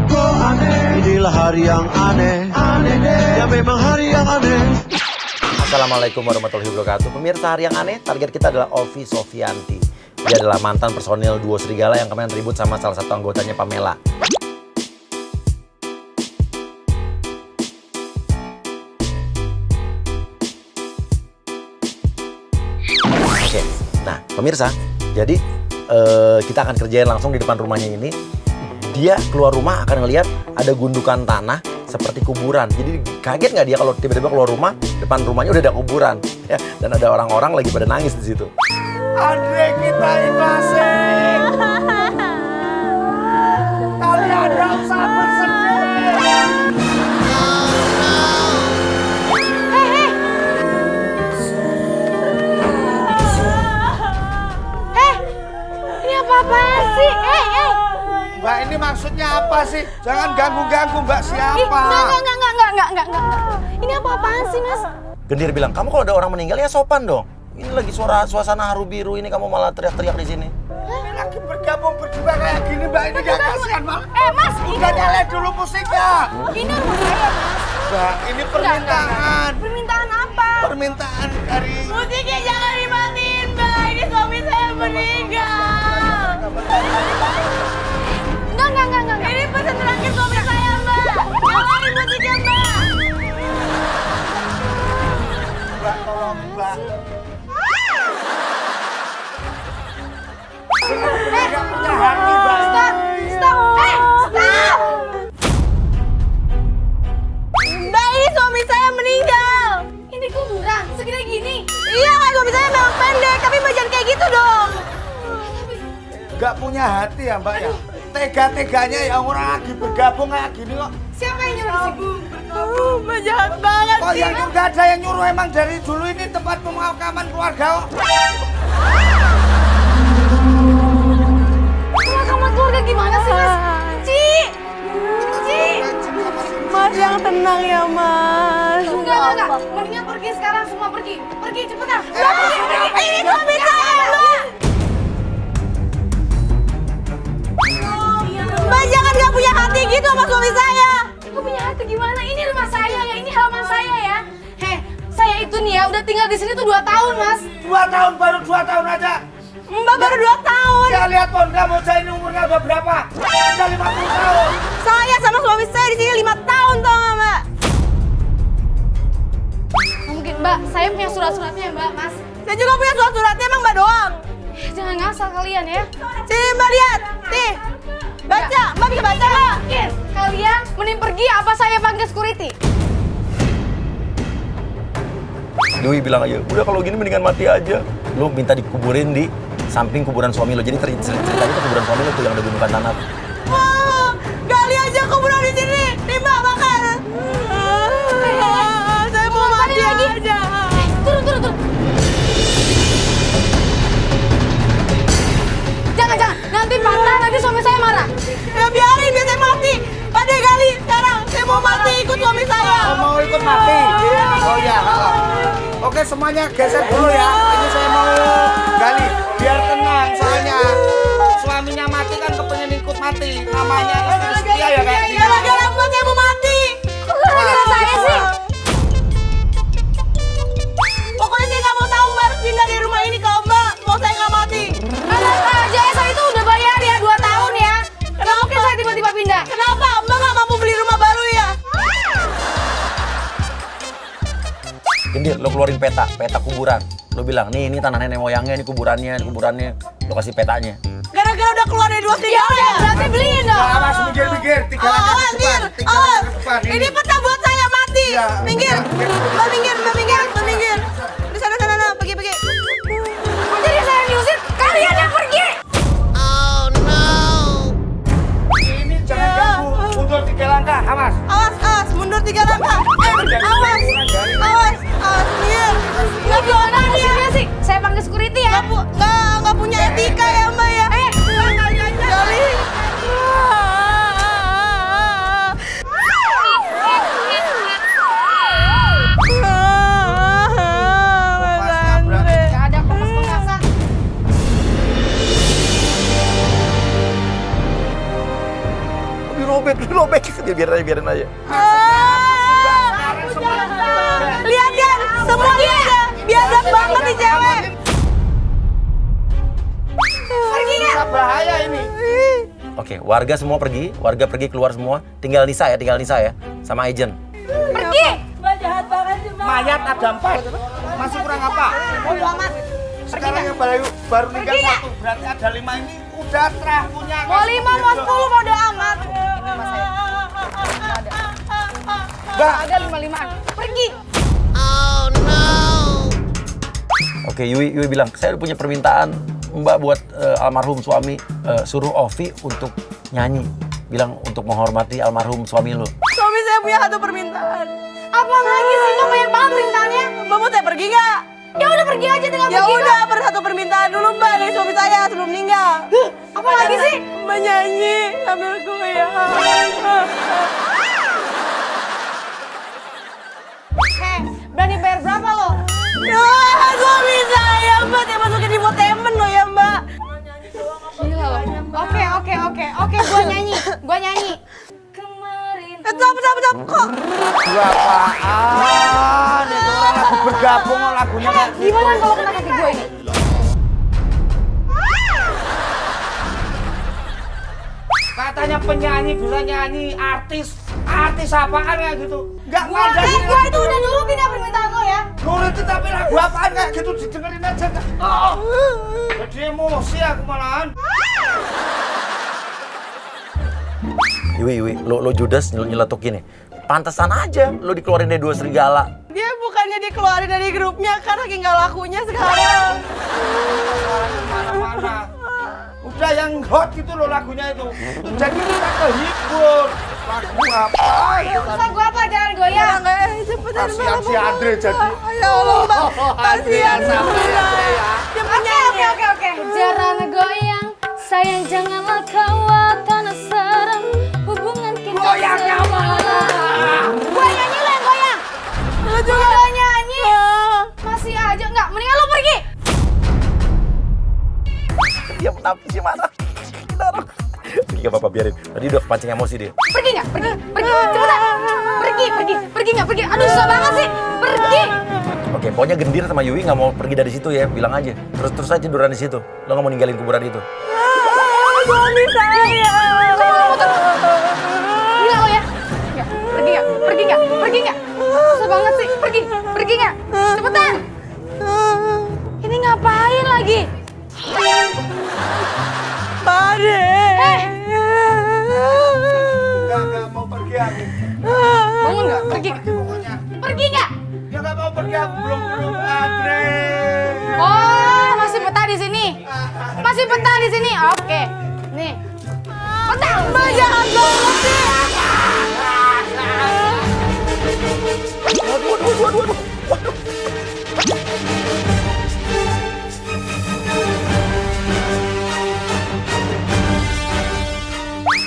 kok aneh. Inilah hari yang aneh, aneh deh. Ya memang hari yang aneh. Assalamualaikum warahmatullahi wabarakatuh. Pemirsa hari yang aneh, target kita adalah Ovi Sofianti. Dia adalah mantan personil duo Serigala yang kemarin ribut sama salah satu anggotanya Pamela. Oke, nah pemirsa, jadi kita akan kerjain langsung di depan rumahnya ini. Dia keluar rumah akan ngelihat ada gundukan tanah seperti kuburan. Jadi kaget nggak dia kalau tiba-tiba keluar rumah, depan rumahnya udah ada kuburan, ya, dan ada orang-orang lagi pada nangis di situ. Andre kita ikhlasin. Kalian gak usah bersedih. Ini apa-apaan sih? Mbak, ini maksudnya apa sih? Jangan ganggu-ganggu, Mbak. Siapa? Enggak. Ini apa-apaan sih, Mas? Gendir bilang, kamu kalau ada orang meninggal ya sopan dong. Ini lagi suasana haru biru ini, kamu malah teriak-teriak di sini. Ini lagi bergabung berdua kayak gini, Mbak. Ini gak kasihan, Mbak. Mas, Udah nyalain dulu musiknya. ini rumah saya, Mas. Mbak, ini permintaan. Permintaan apa? Permintaan dari... Musiknya jangan dimatiin, Mbak. Ini suami saya meninggal. Enggak. Ini pesan terakhir suami saya, Mbak. Nyalain musiknya, Mbak. Mbak, tolong, Mbak. Gak punya hati, Mbak. Stop. Stop. Mbak, ini suami saya meninggal. Ini kuburan, segede gini. Iya, kan suami saya memang pendek, tapi jangan kayak gitu dong. Gak punya hati ya, Mbak ya. Tega-teganya ya orang lagi bergabung kayak gini kok. Siapa yang nyuruh sini? Mbak jahat banget Oh, yang gak ada yang nyuruh, emang dari dulu ini tempat pemakaman keluarga kok. Pemakaman keluarga gimana sih, Mas? Ci. Mas yang tenang ya, Mas. Enggak. Mendingan pergi sekarang, semua pergi. Pergi, cepetan. Pergi. Ini suami saya, Mbak. Mbak, jangan gak punya hati gitu sama suami saya. Gak punya hati gimana? Ini rumah saya ya, ini halaman saya ya. Saya itu nih ya, udah tinggal di sini tuh 2 tahun, Mas. 2 tahun, baru 2 tahun aja. Mbak baru 2 tahun. Ya lihat pon, kamu saya ini umurnya udah berapa? Udah 50 tahun. Saya sama suami saya di sini 5 tahun, tau gak, Mbak? Mungkin, Mbak, saya punya surat-suratnya, Mbak, Mas. Saya juga punya surat-suratnya, emang Mbak doang. Jangan ngasal kalian ya. Sini, Mbak, lihat. Nih. Baca, Mbak bisa baca, Mbak. Kalian mending pergi apa saya panggil security? Dewi bilang aja, udah kalau gini mendingan mati aja. Lu minta dikuburin di samping kuburan suami lo. Jadi ceritanya itu kuburan suami lo tuh yang ada gundukan tanah. Wah, gali aja kuburan di sini. Nih, Mbak, makan. Saya mau mati aja. Turun. Jangan. Nanti patah, nanti suami saya marah. Ya biarin, biar saya mati. Pada gali sekarang. Saya mau mati ikut suami saya. Oh, mau ikut mati? Oh ya. Oke, semuanya geser dulu ya. Ini saya mau gali biar tenang, soalnya suaminya mati kan kepengen ikut mati. Namanya istri setia ya kayak gini. Gara-gara Mbak saya mau mati. Kok gara-gara saya sih? Pokoknya saya nggak mau tahu Mbak harus pindah dari rumah ini kalau Mbak mau saya nggak mati. JSA itu udah bayar ya 2 tahun ya. Nggak mungkin saya tiba-tiba pindah. Kenapa? Mbak nggak mampu beli rumah baru ya? Gendir, lo keluarin peta kuburan. Lo bilang, nih ini tanah nenek moyangnya, ini kuburannya. Lo kasih petanya. Gara-gara udah keluar dari 2 serigala ya? Berarti beliin dong. Awas, minggir. 3 langkah ke depan. 3 langkah ke depan. Ini peta buat saya mati. Iya. Minggir. Mbak minggir. Di sana, pergi. Jadi saya diusir, kalian yang pergi. Ini jangan ganggu. Mundur 3 langkah, awas. Awas, mundur 3 langkah. Awas. Minggir. Nggak gimana dia sih? Saya panggil security ya. Nggak punya etika ya Mbak ya. Gali. lobek. Biarin aja. Lihat kan, semua lihat ya. Biadab banget nih cewek. Pergi nggak? Bisa bahaya ini. Oke, warga semua pergi. Warga pergi keluar semua. Tinggal Nisa ya. Sama agent. Pergi. Mbak jahat banget sih, Mbak. Mayat ada 4. Masih kurang apa? Bodo amat. Sekarang yang baru tinggal 1. Berarti ada 5 ini udah terah punya. Mau 5, mau 10, bodo amat. Mbak. Ada 5-5an. Pergi. Oke, Yui bilang, saya punya permintaan Mbak buat almarhum suami, suruh Ovi untuk nyanyi. Bilang untuk menghormati almarhum suami lo. Suami saya punya satu permintaan. Apa lagi sih? Mbak banyak banget permintaannya. Mbak mau saya pergi nggak? Ya udah pergi aja, tinggal pergi. Ya udah, satu permintaan dulu Mbak dari suami saya sebelum meninggal. Apa lagi sih? Mbak nyanyi sambil goyang. Berani bayar berapa lo? Ya, suami saya Mbak, saya masukin infotainment lo ya Mbak. Gila lo. Oke, gua nyanyi. Kemarin. Stop, kok. Lagu apaan? Itu orang lagu bergabung lagunya kayak gitu. Gimana kalau kena kaki gue ini? Katanya penyanyi bisa nyanyi, artis apaan kayak gitu. Enggak ada. Gue itu udah nurutin ya permintaan lo ya. Nurutin tapi lagu apaan kayak gitu didengerin aja. Oh. Jadi emosi aku malahan. Yui, lo Judas nyeletuk ini. Pantesan aja lo dikeluarin dari Dua Serigala. Dia bukannya dikeluarin dari grupnya kan lagi nggak lakunya sekarang. Mana-mana. Udah yang hot itu loh lagunya itu. Jadi kita kehibur. Lagu apa? Urusan gue apa? Jangan goyang. Cepetan Kasihan si Andre jadi. Ya Allah Mbak. Kasihan sama ya. Oke. Jarang goyang. Sayang janganlah kau akan serem. Hubungan kita Goyangnya mana? Gue nyanyi lo yang goyang. Lo juga nyanyi. Masih aja nggak. Mendingan lo pergi. Dia menapis gimana? Pergi gak apa-apa, biarin. Tadi udah kepancing emosi dia. Pergi nggak? Pergi. Cepetan. Pergi nggak? Pergi. Aduh susah banget sih. Pergi. Oke, pokoknya Gendir sama Yui nggak mau pergi dari situ ya. Bilang aja. Terus aja tiduran di situ. Lo nggak mau ninggalin kuburan itu. Suami saya. Gila lo ya. Pergi nggak? Susah banget sih. Pergi nggak? Cepetan. Ini ngapain lagi? Pade. Enggak mau pergi aku. Bangun nggak? Pergi nggak? Ya nggak mau pergi aku belum Andre. Oh, masih betah di sini. Oke. Nih. Betah. Mbak jahat banget sih. Waduh.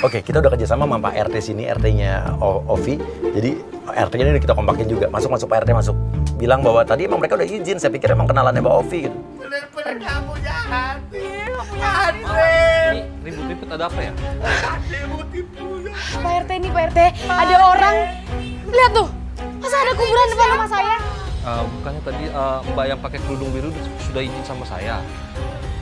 Oke, kita udah kerjasama sama Pak RT sini, RT-nya Ovi. Jadi RT-nya ini kita kompakin juga. Masuk Pak RT masuk. Bilang bahwa tadi emang mereka udah izin. Saya pikir emang kenalannya Mbak Ovi gitu. Bener-bener kamu jahat. Andre. Ribut-ribut ada apa ya? Pak RT ini, Pak RT. Ada orang. Lihat tuh. Masa ada kuburan depan rumah saya? Bukannya tadi Mbak yang pakai kerudung biru sudah izin sama saya?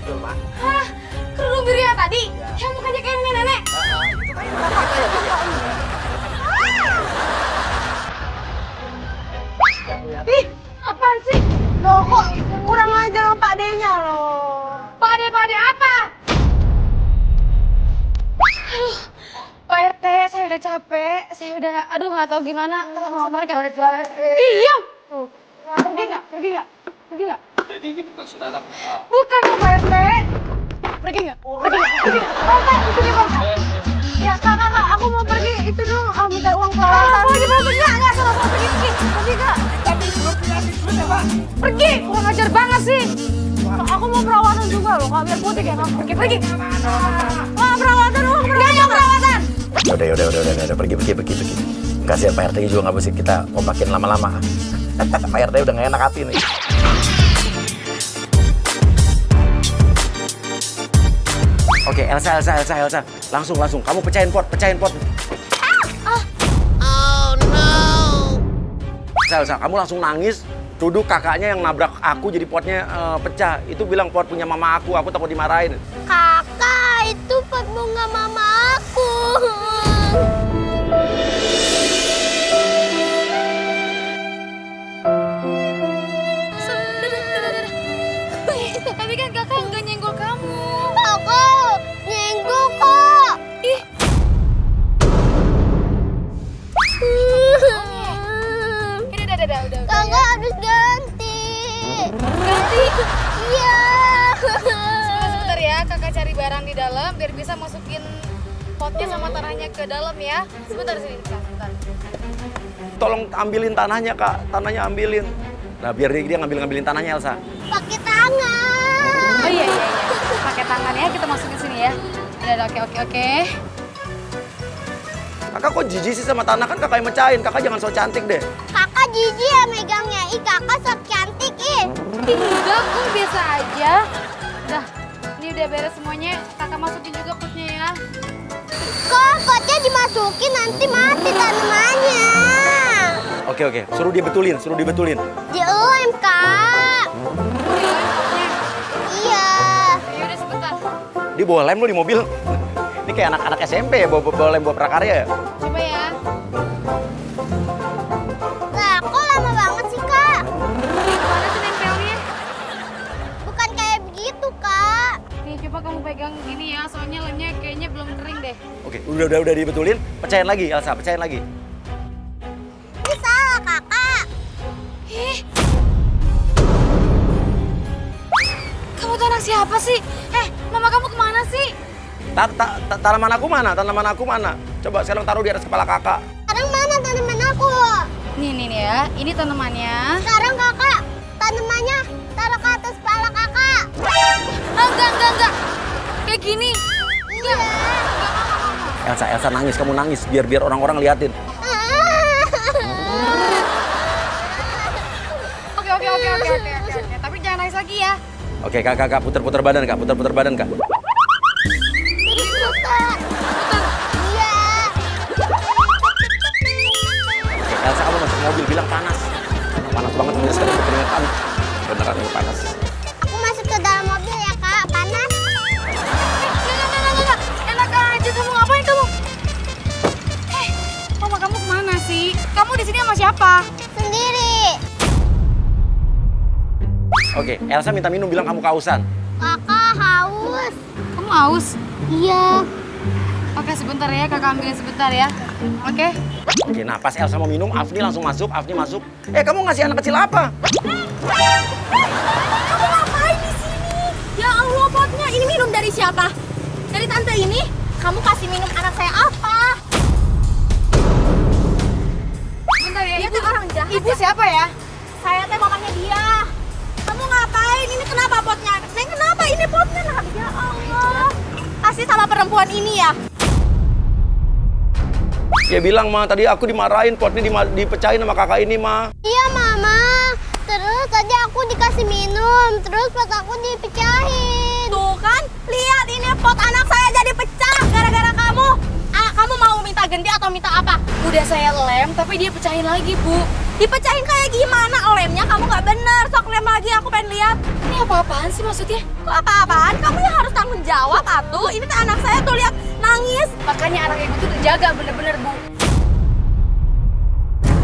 Betul, Pak. Hah? Kerudung biru yang tadi? Yang mukanya kayak nenek. Ih, apaan sih? Loh kok kurang ajar sama Pak D-nya loh. Pak D apa? Aduh, Pak RT, saya udah capek. Aduh nggak tahu gimana. Sama mereka udah capek. Iya. Tuh, pergi nggak? Jadi ini bukan saudara. Bukan Pak RT. Pergi nggak? Oh, Pak, pergi Pak. Ya kakak, aku mau pergi itu dong. Minta uang perawatan. Enggak, salah pergi Kak. Tapi belum punya duit ya, Pak. Pergi, kurang ajar banget sih. Aku mau perawatan juga loh, Kak. Biar putih ya, Kak. Pergi. Wah, perawatan. Enggak perawatan. Udah, pergi. Kasihan Pak RT juga nggak bisa kita kompakin lama-lama. Pak RT udah nggak enak hati nih. Oke, Elsa. Langsung. Kamu pecahin pot. Elsa, kamu langsung nangis, tuduh kakaknya yang nabrak aku jadi potnya pecah. Itu bilang pot punya mama aku takut dimarahin. Kakak, itu pot bunga mama aku. Tapi kan kakak nggak nyenggol kamu. Kakak, nyenggol kok. Ih. Udah. Kakak harus ganti. Ganti. Iya. Sebentar ya, kakak cari barang di dalam biar bisa masukin potnya sama tanahnya ke dalam ya. Sebentar sini, sebentar. Tolong ambilin tanahnya, Kak. Tanahnya ambilin. Nah, biar dia ngambilin tanahnya, Elsa. Pakai tangan. Oh iya. Pakai tangan ya, kita masukin sini ya. Udah, oke. Kakak kok jijik sih sama tanah? Kan kakak yang mecahin. Kakak jangan so cantik deh. Kakak jijik ya megangnya. Ih, kakak sok cantik ih. Enggak, kok biasa aja. Udah, ini udah beres semuanya. Kakak masukin juga potnya ya. Kok potnya dimasukin nanti mati tanamannya. Oke. Suruh dibetulin. Dilem, Kak. Iya. Ya udah sebentar. Dia bawa lem lu di mobil. Ini kayak anak-anak SMP ya, bawa lem buat prakarya ya? Coba ya. Lah, kok lama banget sih, Kak? Gimana sih nempelnya? Bukan kayak begitu, Kak. Nih, coba kamu pegang gini ya, soalnya lemnya kayaknya belum kering deh. Oke, udah dibetulin. Pecahin lagi, Elsa, pecahin lagi. Ini salah, Kakak. Kamu tuh anak siapa sih? Mama kamu kemana sih? Tanaman aku mana? Coba sekarang taruh di atas kepala kakak. Sekarang mana tanaman aku? Nih ya, ini tanamannya. Sekarang Kakak, tanamannya taruh ke atas kepala Kakak. Enggak. Kayak gini. Iya. Elsa nangis, kamu nangis. Biar orang-orang liatin. Oke. Tapi jangan nangis lagi ya. Oke, kakak, puter badan, Kak. Puter badan, Kak. Terus putar. Iya. Oke, Elsa kamu masuk mobil, bilang panas. Panas banget, mobil sekarang berkeringetan. Beneran ini panas. Aku masuk ke dalam mobil ya, Kak. Panas. Enggak. Enak aja kamu ngapain kamu? Mama kamu kemana sih? Kamu di sini sama siapa? Sendiri. Oke, Elsa minta minum, bilang kamu kehausan. Kakak haus. Kamu haus? Iya. Oke, sebentar ya, kakak ambilin sebentar ya. Oke. Oke, nah pas Elsa mau minum, Afni langsung masuk. Kamu ngasih anak kecil apa? Kamu ngapain di sini? Ya Allah, potnya ini minum dari siapa? Dari tante ini? Kamu kasih minum anak saya apa? Bentar ya, Dia tuh orang jahat. ibu siapa ya? Saya teh mamanya dia. Kamu ngapain? Ini kenapa potnya? Neng, kenapa ini potnya? Ya Allah. Kasih sama perempuan ini ya? Ya bilang, Ma, tadi aku dimarahin, potnya dipecahin sama kakak ini, Ma. Iya, Mama. Terus tadi aku dikasih minum, terus pot aku dipecahin. Tuh kan, lihat ini pot anak saya jadi pecah gara-gara kamu. Kamu mau minta ganti atau minta apa? Udah saya lem, tapi dia pecahin lagi, Bu. Dipecahin kayak gimana? Lemnya kamu nggak bener. Sok lem lagi, aku pengen lihat. Ini apa-apaan sih maksudnya? Kok apa-apaan? Kamu yang harus tanggung jawab, atuh. Ini tuh anak saya tuh lihat nangis. Makanya anak ibu tuh dijaga bener-bener, Bu.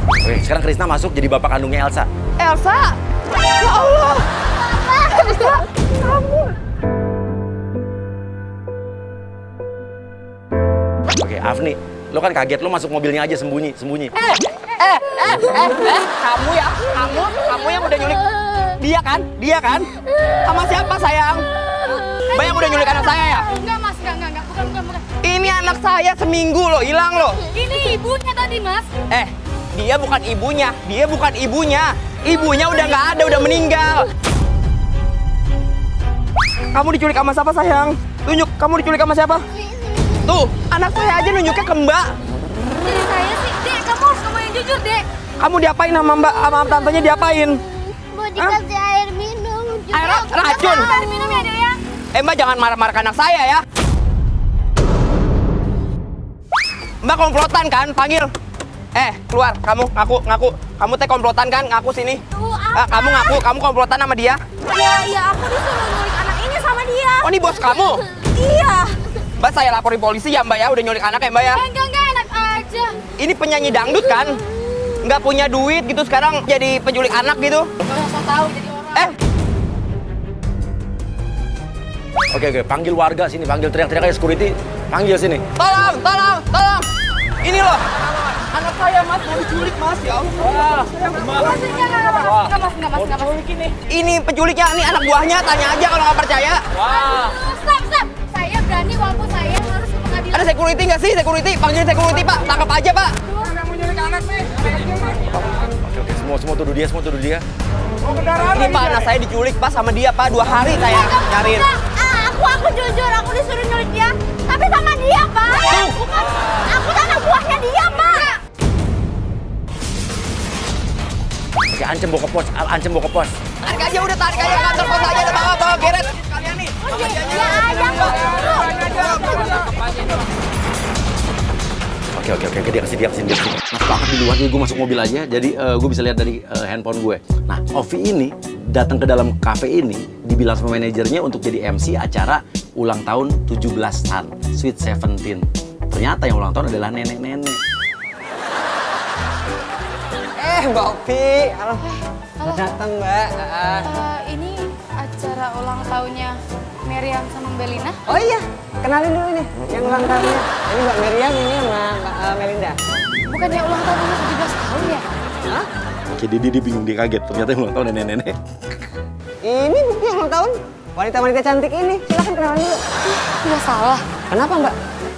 Oke, sekarang Krisna masuk jadi bapak kandungnya Elsa. Elsa? Ya Allah. Elsa, kamu. Oke, Afni, lo kan kaget, lo masuk mobilnya aja sembunyi. Kamu yang udah nyulik dia kan? Sama siapa sayang? Mbak yang udah nyulik anak saya ya? Enggak, Mas. Enggak. Bukan. Ini anak saya seminggu loh, hilang loh. Ini ibunya tadi, Mas. Dia bukan ibunya. Ibunya udah nggak ada, udah meninggal. Kamu diculik sama siapa sayang? Tunjuk, kamu diculik sama siapa? Tuh, anak saya aja nunjuknya ke Mbak. Jadi saya sih, Dek, kamu harus ngomong yang jujur, Dek. Kamu diapain sama Mbak, sama tantenya diapain? Mau dikasih air minum. Juga Air racun. Air minum ya, Dek ya. Mbak jangan marah-marah ke anak saya ya. Mbak komplotan kan? Panggil Keluar, kamu ngaku. Kamu teh komplotan kan? Ngaku sini. Tuh, apa? Kamu ngaku, kamu komplotan sama dia. Iya, aku disuruh nyulik anak ini sama dia. Oh, ini bos kamu? Iya. Mbak, saya laporin polisi ya, Mbak ya. Udah nyulik anak ya, Mbak ya. Enggak, enak aja. Ini penyanyi dangdut kan? Nggak punya duit gitu, sekarang jadi penculik anak gitu. Gak usah tahu jadi orang. Oke, panggil warga sini, panggil teriak-teriak aja security, panggil sini. Tolong. Ini loh. Anak saya, Mas, mau diculik, Mas. Ya Allah. Enggak, Mas. Ini penculiknya, ini anak buahnya. Tanya aja kalau nggak percaya. Stop. Saya berani walaupun saya harus ke pengadilan. Ada security nggak sih? Security, panggil security, Pak. Tangkap aja, Pak. Oke, semua tuduh dia. Ini Pak, anak saya diculik, Pak, sama dia, Pak. 2 hari saya nyariin. Aku jujur, aku disuruh nyulik dia. Tapi sama dia, Pak. Bukan, aku anak buahnya dia, Pak. Oke, ancam bawa ke pos. Tarik aja, udah tarik aja ke kantor pos aja. Bawa geret. Kalian nih. Oke, dia kesini. Nah, Pak, di luar gue masuk mobil aja, jadi gue bisa lihat dari handphone gue. Nah, Ovi ini datang ke dalam kafe ini, dibilang sama manajernya untuk jadi MC acara ulang tahun 17-an, Sweet 17. Ternyata yang ulang tahun adalah nenek-nenek. Mbak Ovi. Halo. Datang, Mbak. Ini acara ulang tahunnya Meriam sama Belina. Oh iya, kenalin dulu nih yang ulang tahunnya. Ini Mbak Meriam, ini sama Mbak Melinda. Bukannya ulang tahunnya 17 tahun ya? Hah? Oke, dia bingung, dia kaget. Ternyata yang ulang tahun nenek-nenek. Ini bukti yang ulang tahun. Wanita-wanita cantik ini, silakan kenalan dulu. Nggak salah. Kenapa Mbak?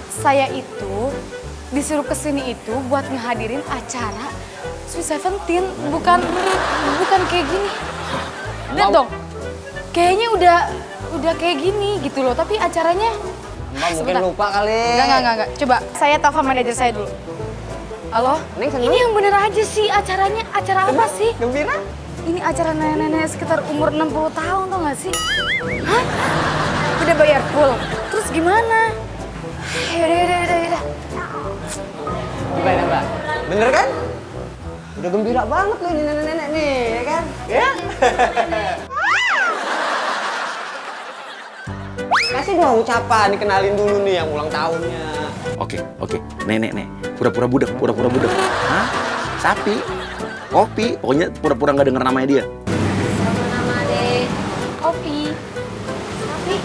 Saya itu disuruh kesini itu buat ngehadirin acara Sweet 17, bukan kayak gini. Lihat dong, kayaknya udah kayak gini gitu loh, tapi acaranya... Mbak mungkin lupa kali. Enggak. Coba, saya telepon manajer saya dulu. Halo? Neng, Ini yang bener aja sih acaranya, acara apa sih? Gembira? Ini acara nenek-nenek sekitar umur 60 tahun, tau gak sih? Hah? Udah bayar full, terus gimana? Yaudah. Gimana Mbak? Bener kan? Udah gembira banget loh ini nenek-nenek nih, ya kan? Ya? Kasih dong ucapan, dikenalin dulu nih yang ulang tahunnya. Oke. Nenek. Pura-pura budak. Hah? Sapi? Kopi? Pokoknya pura-pura nggak denger namanya dia. Nama deh. Kopi. Kopi.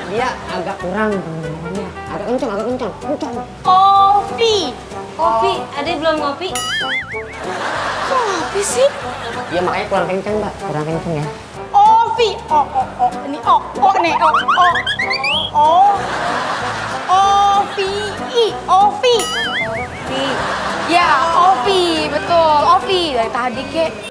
Dia agak kurang. Agak kencang. Kopi, adek belum ngopi? Kopi sih? Ya makanya kurang kencang Mbak, kurang kencang ya. Ovi. Ini nih. Ovi. Ya, Ovi, betul. Ovi. Dari tadi kek